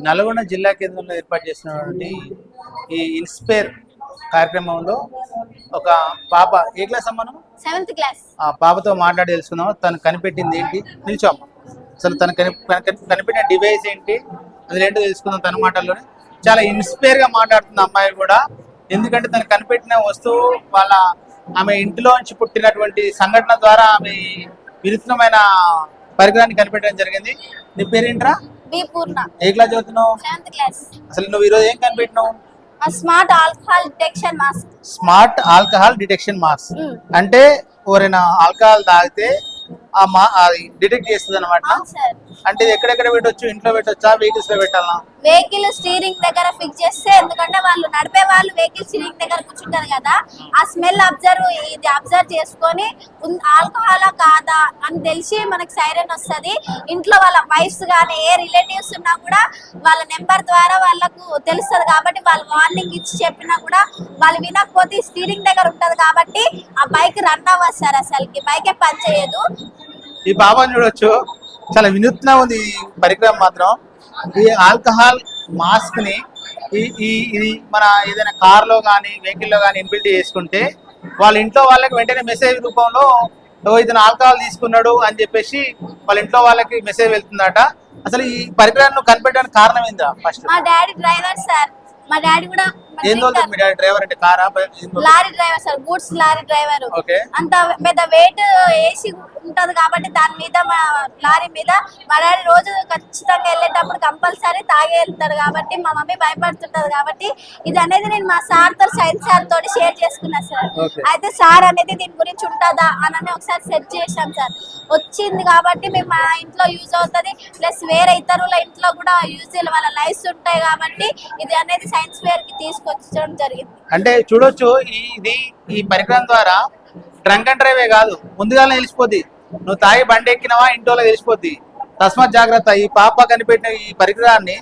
నల్గొండ జిల్లా కేంద్రంలో ఏర్పాటు చేసినటువంటి ఈ ఇన్స్పైర్ కార్యక్రమంలో ఒక పాప ఏ క్లాస్ అమ్మను 7th క్లాస్ ఆ పాపతో మాట్లాడి తెలుసుకుందాం. తను కనిపెట్టింది ఏంటి నిల్చోమ్మ. అసలు తను కనిపెట్టిన డివైస్ ఏంటి అది ఏంటో తెలుసుకుందాం తన మాటల్లోనే. చాలా ఇన్స్పైర్గా మాట్లాడుతుంది అమ్మాయి కూడా. ఎందుకంటే తను కనిపెట్టిన వస్తువు ఆమె ఇంటిలోంచి పుట్టినటువంటి సంఘటన ద్వారా ఆమె వినూత్నమైన పరికరాన్ని కనిపెట్టడం జరిగింది. నీ పేరేంట్రా? బి పూర్ణ. ఏ క్లాస్ చదువుతున్నావు? 7th class. అసలు నువ్వు ఈరోజు ఏం కనిపెట్టినావు? Smart alcohol detection mask. Smart alcohol detection mask అంటే ఎవరైనా ఆల్కహాల్ తాగితే అది డిటెక్ట్ చేస్తుంది అనమాట. అంటే ఇది ఎక్కడెక్కడ పెట్టొచ్చు? ఇంట్లో పెట్టొచ్చా, వెహికల్స్ లో పెట్టాలా? వెహికల్ స్టీరింగ్ దగ్గర ఫిక్స్ చేస్తే, ఎందుకంటే వాళ్ళు నడిపే వాళ్ళు వెహికల్ స్టీరింగ్ దగ్గర కూర్చుంటారు కదా, ఆ స్మెల్ అబ్జర్వ్ చేసుకొని ఆల్కహాలా కాదా అని తెలిసి మనకి సైరన్ వస్తుంది. ఇంట్లో వాళ్ళ వైఫ్స్ కానీ ఏ రిలేటివ్స్ ఉన్నా కూడా వాళ్ళ నెంబర్ ద్వారా వాళ్ళకు తెలుస్తుంది. కాబట్టి వాళ్ళు వార్నింగ్ ఇచ్చి చెప్పినా కూడా వాళ్ళు వినకపోతే స్టీరింగ్ దగ్గర ఉంటది కాబట్టి ఆ బైక్ రన్ అవ్వదు సార్. అసలుకి బైకే పని చేయదు. ఈ బాబాని చూడొచ్చు, చాలా వినూత్నంగా ఉంది ఈ పరికరం మాత్రం. ఈ ఆల్కహాల్ మాస్క్ ని ఇది మన ఏదైనా కార్ లో కానీ వెహికల్ లో కానీ ఇన్బిల్ట్ చేసుకుంటే వాళ్ళ ఇంట్లో వాళ్ళకి వెంటనే మెసేజ్ రూపంలో ఇతను ఆల్కహాల్ తీసుకున్నాడు అని చెప్పేసి వాళ్ళ ఇంట్లో వాళ్ళకి మెసేజ్ వెళ్తుందట. అసలు ఈ పరికరాన్ని కనిపెట్టడానికి కారణం ఏందా? ఫస్ట్ మా డాడీ డ్రైవర్ సార్. మా డాడీ కూడా మీ డాడీ డ్రైవర్ అంటే కారా? Lorry driver sir, goods lorry driver. అంత పెద్ద వెయిట్ ఏసీ ఉంటది కాబట్టి దాని మీద మా లారీ మీద మా డాడీ రోజు ఖచ్చితంగా వెళ్ళేటప్పుడు కంపల్సరీ తాగే వెళ్తాడు కాబట్టి మా మమ్మీ భయపడుతుంటది. కాబట్టి ఇది అనేది నేను మా సార్ తో, సైన్స్ సార్ తోటి షేర్ చేసుకున్నా సార్. అయితే సార్ అనేది దీని గురించి ఉంటుందా అని ఒకసారి సెర్చ్ చేసాం సార్. వచ్చింది కాబట్టి మేము మా ఇంట్లో యూజ్ అవుతుంది, ప్లస్ వేరే ఇతరుల ఇంట్లో కూడా యూజ్ వాళ్ళ లైఫ్స్ ఉంటాయి కాబట్టి ఇది అనేది సైన్స్ ఫేర్ కి తీసుకొచ్చడం జరిగింది. అంటే చూడొచ్చు, ఈ పరికరం ద్వారా డ్రంక్ అండ్ డ్రైవే కాదు, ముందుగానే తెలిసిపోద్ది. నువ్వు తాగి బండి ఎక్కినవా ఇంట్లో తెలిసిపోద్ది. తస్మాత్ జాగ్రత్త. ఈ పాప కనిపెట్టిన ఈ పరికరాన్ని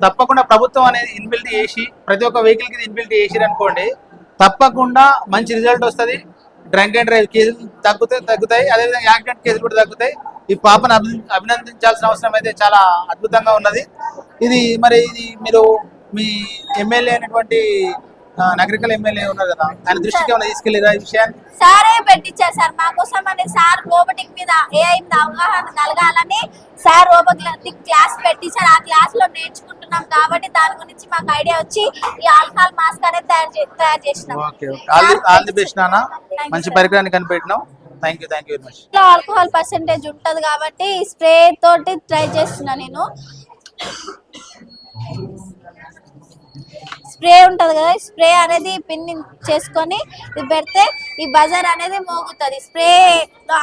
తప్పకుండా ప్రభుత్వం అనేది ఇన్బిల్ట్ చేసి ప్రతి ఒక్క వెహికల్ కి ఇన్బిల్ట్ చేసిరు అనుకోండి, తప్పకుండా మంచి రిజల్ట్ వస్తుంది. డ్రంక్ అండ్ డ్రైవ్ కేసులు తగ్గుతాయి, అదేవిధంగా యాక్సిడెంట్ కేసులు కూడా తగ్గుతాయి. ఈ పాపను అభినందించాల్సిన అవసరం అయితే చాలా అద్భుతంగా ఉన్నది. ఇది మీరు మీ ఎమ్మెల్యే అయినటువంటి నగరికల్ ఎమ్మెల్యే ఉన్నారు కదా, ఆయన దృష్టికి ఏమైనా తీసుకెళ్ళారా ఈ విషయాన్ని? సారే పెట్టించారు సార్ మా కోసం అని. సార్ రోబోటిక్ మీద ఏఐ మీద అవగాహన కలగాలని సార్ రోబోటిక్ క్లాస్ పెట్టించారు. ఆ క్లాస్ లో నేర్చుకుంటున్నాం కాబట్టి దాని గురించి మాకు ఐడియా వచ్చి ఈ ఆల్కహాల్ మాస్క్ అనేది తయారు చేసినాం. ఆల్ ది బెస్ట్ నాన్న, మంచి పరికరాన్ని కనిపెట్టినాం. Thank you very much. Alcohol percentage ఉంటది కాబట్టి స్ప్రే తోటి ట్రై చేస్తున్నా నేను. స్ప్రే ఉంటది కదా, స్ప్రే అనేది పిన్ చేసుకొని ఇది పెడితే ఈ బజర్ అనేది మోగుతుంది. స్ప్రే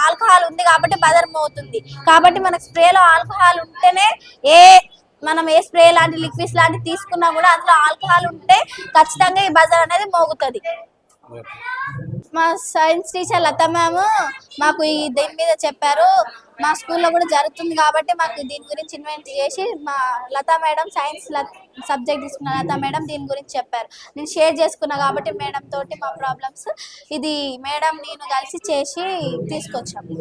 ఆల్కహాల్ ఉంది కాబట్టి బజర్ మోగుతుంది. కాబట్టి మనకు స్ప్రేలో ఆల్కహాల్ ఉంటేనే మనం ఏ స్ప్రే లాంటి లిక్విడ్స్ లాంటి తీసుకున్నా కూడా అందులో ఆల్కహాల్ ఉంటే ఖచ్చితంగా ఈ బజర్ అనేది మోగుతుంది. మా సైన్స్ టీచర్ లత మ్యామ్ మాకు దీని మీద చెప్పారు. మా స్కూల్లో కూడా జరుగుతుంది కాబట్టి మాకు దీని గురించి ఇన్వెంట్ చేసి మా లతా మేడం, సైన్స్ సబ్జెక్ట్ తీసుకున్న లతా మేడం దీని గురించి చెప్పారు. నేను షేర్ చేసుకున్నా కాబట్టి మేడం తోటి మా ప్రాబ్లమ్స్ ఇది మేడం నేను కలిసి చేసి తీసుకొచ్చాము.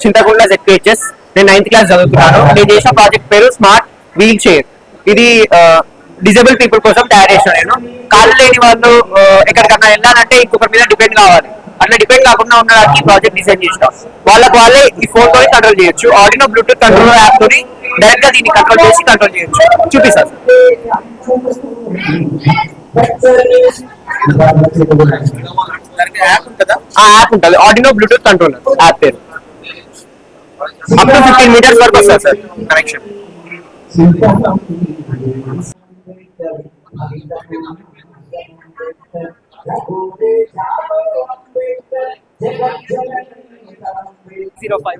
చింతకుండ ZPHS. నేను 9th క్లాస్ చదువుతున్నాను. నేను చేసిన ప్రాజెక్ట్ పేరు స్మార్ట్ వీల్ చైర్. ఇది డిజేబుల్ పీపుల్ కోసం తయారు చేసిన. నేను కాళ్ళు లేని వాళ్ళు ఎక్కడికన్నా వెళ్ళాలంటే ఇంకొకరి మీద డిపెండ్ కావాలి, అట్లా డిపెండ్ కాకుండా ఉండడానికి ప్రాజెక్ట్ డిజైన్ చేసినాం. వాళ్ళే ఈ ఫోన్ తోని కంట్రోల్ చేయొచ్చు. ఆర్డినో బ్లూటూత్ కంట్రోలర్ యాప్ తోని డైరెక్ట్ గా దీన్ని కంట్రోల్ చేయొచ్చు. చూపిస్తాను. ఆ యాప్ ఉంటుంది, ఆర్డినో బ్లూటూత్ కంట్రోలర్ యాప్ పేరు. అప్ టు 15 మీటర్స్ వరకు వస్తుంది సార్ కనెక్షన్.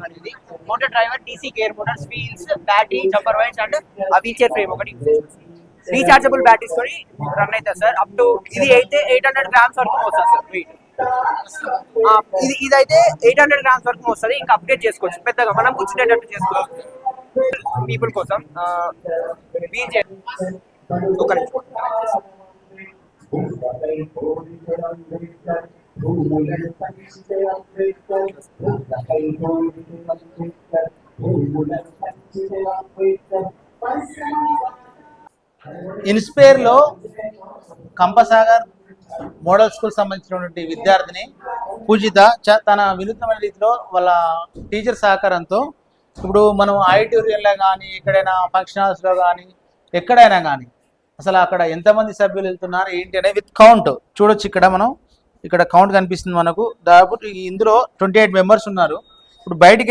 అనేది motor driver, DC gear motors, wheels, battery, jumper wires and wheelchair frame ఒకటి. రీచార్జబుల్ బ్యాటరీస్ తోని రన్ అవుతుంది సార్. అప్ టు ఇది అయితే 800 గ్రామ్స్ వరకు వస్తుంది సార్ వెయిట్. ఇదైతే 800 గ్రామ్స్ వరకు వస్తుంది. ఇంకా అప్డేట్ చేసుకోవచ్చు, పెద్దగా మనం కూర్చునేటట్టు చేసుకోవచ్చు. పీపుల్ కోసం వీల్ చైర్ ఒక ఇన్స్పైర్లో కంపసాగర్ మోడల్ స్కూల్ సంబంధించినటువంటి విద్యార్థిని పూజిత తన వినూత్నమైన రీతిలో వాళ్ళ టీచర్ సహకారంతో ఇప్పుడు మనం ఆడిటోరియంలో కానీ ఎక్కడైనా ఫంక్షన్ హాల్స్లో కానీ ఎక్కడైనా కానీ అసలు అక్కడ ఎంతమంది సభ్యులు వెళ్తున్నారు ఏంటి అనేది విత్ కౌంట్ చూడొచ్చు. ఇక్కడ కౌంట్ కనిపిస్తుంది మనకు. దాదాపు ఇందులో 28 మెంబర్స్ ఉన్నారు. ఇప్పుడు బయటికి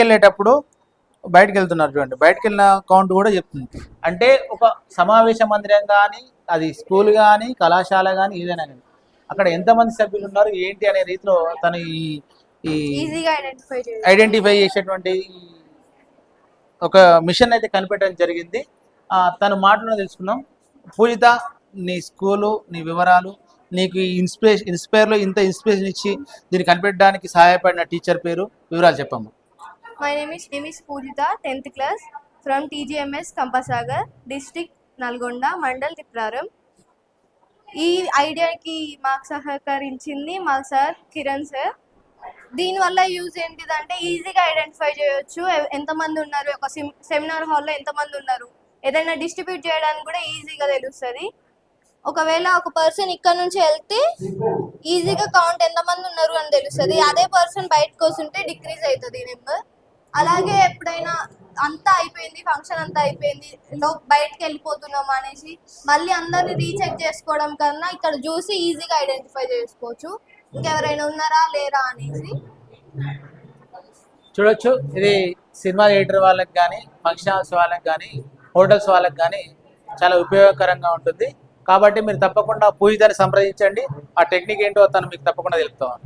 వెళ్తున్నారు చూడండి, బయటికి వెళ్ళిన కౌంట్ కూడా చెప్తుంది. అంటే ఒక సమావేశ మందిరం కానీ, అది స్కూల్ కానీ, కళాశాల కానీ, ఏదైనా కానీ అక్కడ ఎంతమంది సభ్యులు ఉన్నారు ఏంటి అనే రీతిలో తను ఈజీగా ఐడెంటిఫై చేసేటువంటి ఒక మిషన్ అయితే కనిపెట్టడం జరిగింది. తను మాటలను తెలుసుకున్నాం. పూజిత, నీ స్కూలు, నీ వివరాలు, నీకు ఈ ఇన్స్పైర్లో ఇంత ఇన్స్పిరేషన్ ఇచ్చి దీన్ని కనిపెట్టడానికి సహాయపడిన టీచర్ పేరు, వివరాలు చెప్పమ్మా. My name is Pujita, 10th class from TGMS Kampasagar, district Nalgonda, Mandal Tipraram. ఈ ఐడియాకి మాకు సహకరించింది మా సార్ కిరణ్ సార్. దీనివల్ల యూజ్ ఏంటిదంటే ఈజీగా ఐడెంటిఫై చేయొచ్చు ఎంతమంది ఉన్నారు, ఒక సెమినార్ హాల్లో ఎంతమంది ఉన్నారు, ఏదైనా డిస్ట్రిబ్యూట్ చేయడానికి కూడా ఈజీగా తెలుస్తుంది. ఒకవేళ ఒక పర్సన్ ఇక్కడ నుంచి వెళ్తే ఈజీగా కౌంట్ ఎంతమంది ఉన్నారు అని తెలుస్తుంది. అదే పర్సన్ బయటకు వస్తుంటే డిక్రీజ్ అవుతుంది నెంబర్. అలాగే ఎప్పుడైనా అంతా అయిపోయింది, ఫంక్షన్ అంతా అయిపోయింది, బయటకు వెళ్ళిపోతున్నాం అనేసి మళ్ళీ అందరినీ రీచెక్ చేసుకోవడం కన్నా ఇక్కడ చూసి ఈజీగా ఐడెంటిఫై చేసుకోవచ్చు ఇంకెవరైనా ఉన్నారా లేరా అనేసి. చూడొచ్చు, ఇది సినిమా థియేటర్ వాళ్ళకి కానీ, ఫంక్షన్ హాల్స్ వాళ్ళకి కానీ, హోటల్స్ వాళ్ళకి కానీ చాలా ఉపయోగకరంగా ఉంటుంది. కాబట్టి మీరు తప్పకుండా పూజితని సంప్రదించండి. ఆ టెక్నిక్ ఏంటో తను మీకు తప్పకుండా తెలుపుతాం.